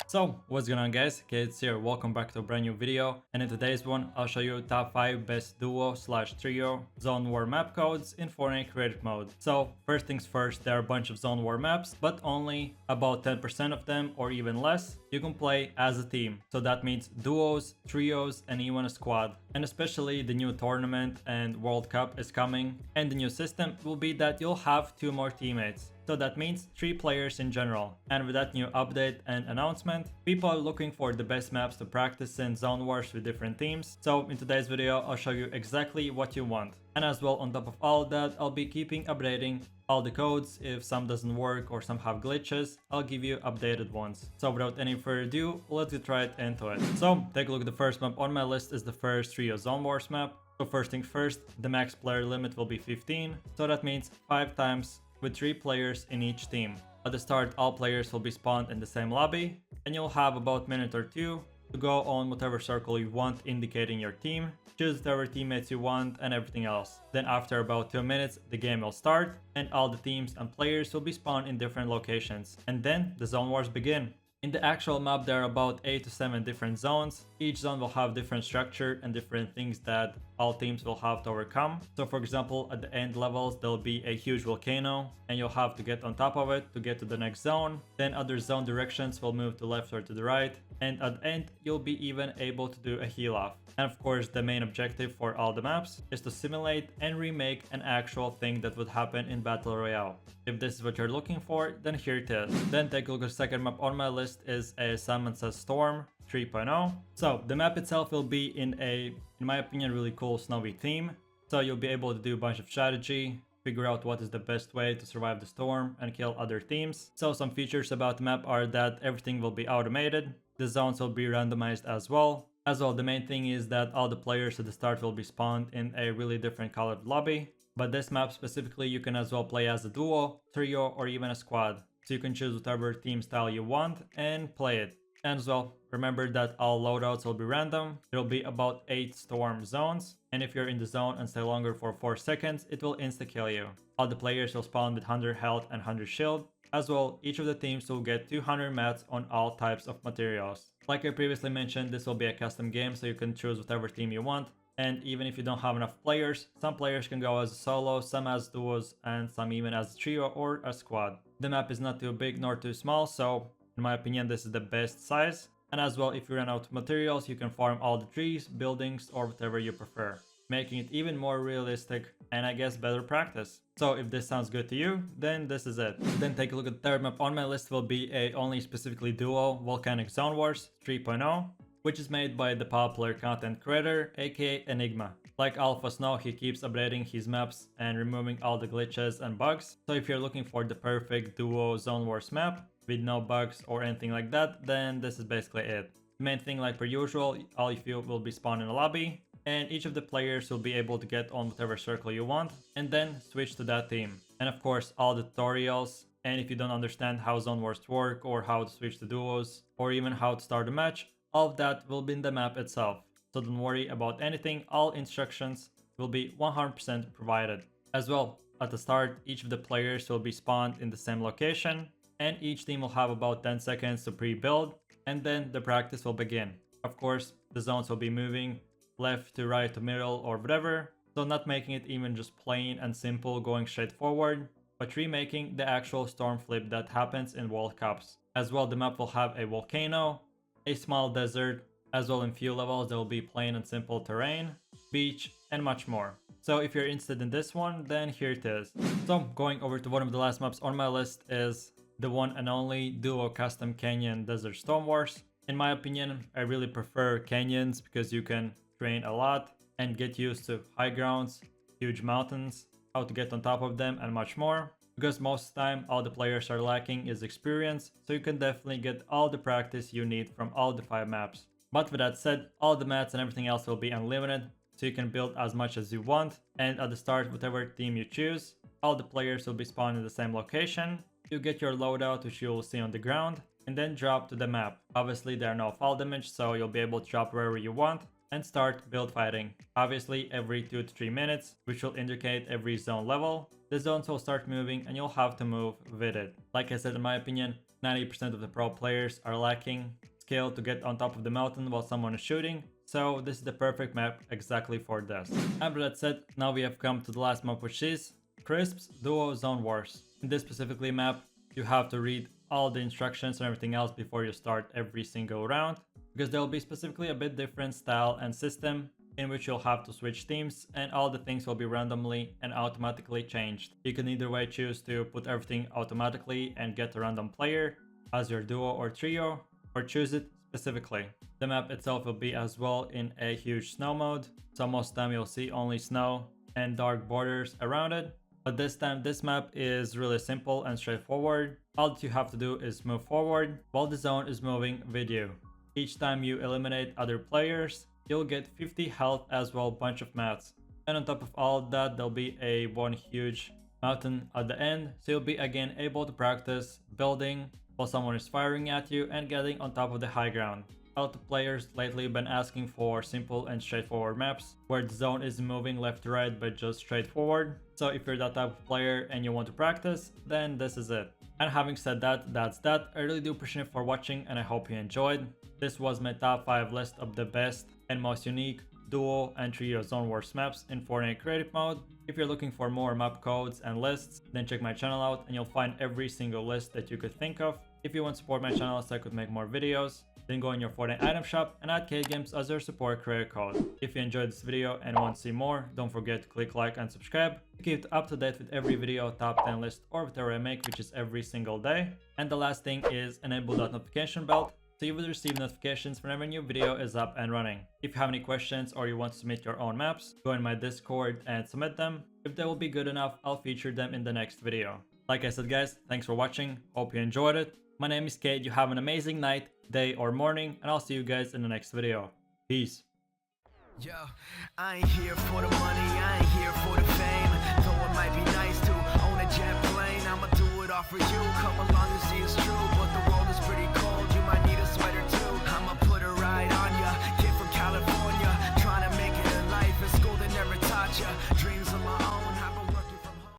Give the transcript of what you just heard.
So, what's going on guys, Kaids here, welcome back to a brand new video, and in today's one I'll show you top 5 best duo/trio zone war map codes in Fortnite creative mode. So first things first, there are a bunch of zone war maps, but only about 10% of them or even less you can play as a team. So that means duos, trios and even a squad. And especially the new tournament and World Cup is coming, and the new system will be that you'll have 2 more teammates. So that means 3 players in general. And with that new update and announcement, people are looking for the best maps to practice in Zone Wars with different teams. So in today's video, I'll show you exactly what you want. And as well, on top of all that, I'll be keeping updating all the codes. If some doesn't work or some have glitches, I'll give you updated ones. So without any further ado, let's get right into it. So take a look at the first map on my list is the first trio Zone Wars map. So first thing first, the max player limit will be 15. So that means 5 times with 3 players in each team. At the start, all players will be spawned in the same lobby, and you'll have about a minute or 2 to go on whatever circle you want indicating your team, choose whatever teammates you want and everything else. Then after about 2 minutes, the game will start, and all the teams and players will be spawned in different locations. And then the zone wars begin. In the actual map, there are about 8 to 7 different zones. Each zone will have different structure and different things that all teams will have to overcome. So for example, at the end levels, there'll be a huge volcano and you'll have to get on top of it to get to the next zone. Then other zone directions will move to left or to the right. And at the end, you'll be even able to do a heal off. And of course, the main objective for all the maps is to simulate and remake an actual thing that would happen in Battle Royale. If this is what you're looking for, then here it is. Then take a look at the second map on my list is a Simon Says Storm 3.0. So the map itself will be in my opinion, really cool snowy theme. So you'll be able to do a bunch of strategy, figure out what is the best way to survive the storm and kill other teams. So some features about the map are that everything will be automated, the zones will be randomized as well. The main thing is that all the players at the start will be spawned in a really different colored lobby. But this map specifically, you can as well play as a duo, trio or even a squad. So you can choose whatever team style you want and play it. And as well, remember that all loadouts will be random. There will be about 8 storm zones, and if you're in the zone and stay longer for 4 seconds, it will insta-kill you. All the players will spawn with 100 health and 100 shield. As well, each of the teams will get 200 mats on all types of materials. Like I previously mentioned, this will be a custom game, so you can choose whatever team you want. And even if you don't have enough players, some players can go as a solo, some as duos, and some even as a trio or a squad. The map is not too big nor too small, so in my opinion, this is the best size. And as well, if you run out of materials, you can farm all the trees, buildings, or whatever you prefer, making it even more realistic and I guess better practice. So if this sounds good to you, then this is it. Then take a look at the third map on my list will be a only specifically duo Volcanic Zone Wars 3.0, which is made by the popular content creator aka Enigma. Like all of us know, he keeps updating his maps and removing all the glitches and bugs. So if you're looking for the perfect duo Zone Wars map with no bugs or anything like that, then this is basically it. The main thing, like per usual, all of you will be spawned in a lobby, and each of the players will be able to get on whatever circle you want and then switch to that team. And of course, all the tutorials, and if you don't understand how Zone Wars work or how to switch to duos or even how to start a match, all of that will be in the map itself. So don't worry about anything, all instructions will be 100% provided. As well, at the start, each of the players will be spawned in the same location, and each team will have about 10 seconds to pre-build, and then the practice will begin. Of course, the zones will be moving left to right to middle or whatever, so not making it even just plain and simple going straight forward, but remaking the actual storm flip that happens in World Cups. As well, the map will have a volcano, a small desert, as well in few levels there will be plain and simple terrain, beach, and much more. So if you're interested in this one, then here it is. So going over to one of the last maps on my list is the one and only duo custom canyon desert storm wars. In my opinion, I really prefer canyons because you can train a lot and get used to high grounds, huge mountains, how to get on top of them and much more. Because most of the time all the players are lacking is experience, so you can definitely get all the practice you need from all the 5 maps. But with that said, all the mats and everything else will be unlimited, so you can build as much as you want, and at the start, whatever team you choose, all the players will be spawned in the same location. You get your loadout, which you will see on the ground, and then drop to the map. Obviously there are no fall damage, so you'll be able to drop wherever you want and start build fighting. Obviously every 2 to 3 minutes, which will indicate every zone level. The zones will start moving and you'll have to move with it. Like I said, in my opinion, 90% of the pro players are lacking skill to get on top of the mountain while someone is shooting, so this is the perfect map exactly for this. After that said, now we have come to the last map, which is Crisp's Duo Zone Wars. In this specifically map, you have to read all the instructions and everything else before you start every single round, because there will be specifically a bit different style and system in which you'll have to switch teams, and all the things will be randomly and automatically changed. You can either way choose to put everything automatically and get a random player as your duo or trio, or choose it specifically. The map itself will be as well in a huge snow mode, so most of the time you'll see only snow and dark borders around it. But this time this map is really simple and straightforward. All that you have to do is move forward while the zone is moving with you. Each time you eliminate other players, you'll get 50 health as well, bunch of mats. And on top of all of that, there'll be a one huge mountain at the end, so you'll be again able to practice building while someone is firing at you and getting on top of the high ground. A lot of players lately have been asking for simple and straightforward maps where the zone is moving left to right but just straightforward. So if you're that type of player and you want to practice, then this is it. And having said that, that's that. I really do appreciate it for watching and I hope you enjoyed. This was my top 5 list of the best and most unique duo and trio Zone Wars maps in Fortnite creative mode. If you're looking for more map codes and lists, then check my channel out and you'll find every single list that you could think of. If you want to support my channel so I could make more videos, then go in your Fortnite item shop and add KaidGames as your support creator code. If you enjoyed this video and want to see more, don't forget to click like and subscribe to keep up to date with every video, top 10 list or whatever I make, which is every single day. And the last thing is enable that notification bell so you will receive notifications whenever a new video is up and running. If you have any questions or you want to submit your own maps, go in my Discord and submit them. If they will be good enough, I'll feature them in the next video. Like I said guys, thanks for watching, hope you enjoyed it. My name is Kaid, you have an amazing night, day or morning, and I'll see you guys in the next video. Peace. Yo, I ain't here for the money, I ain't here for the fame. Though it might be nice to own a jet plane, I'ma do it all for you. Come along and see it's true, but the world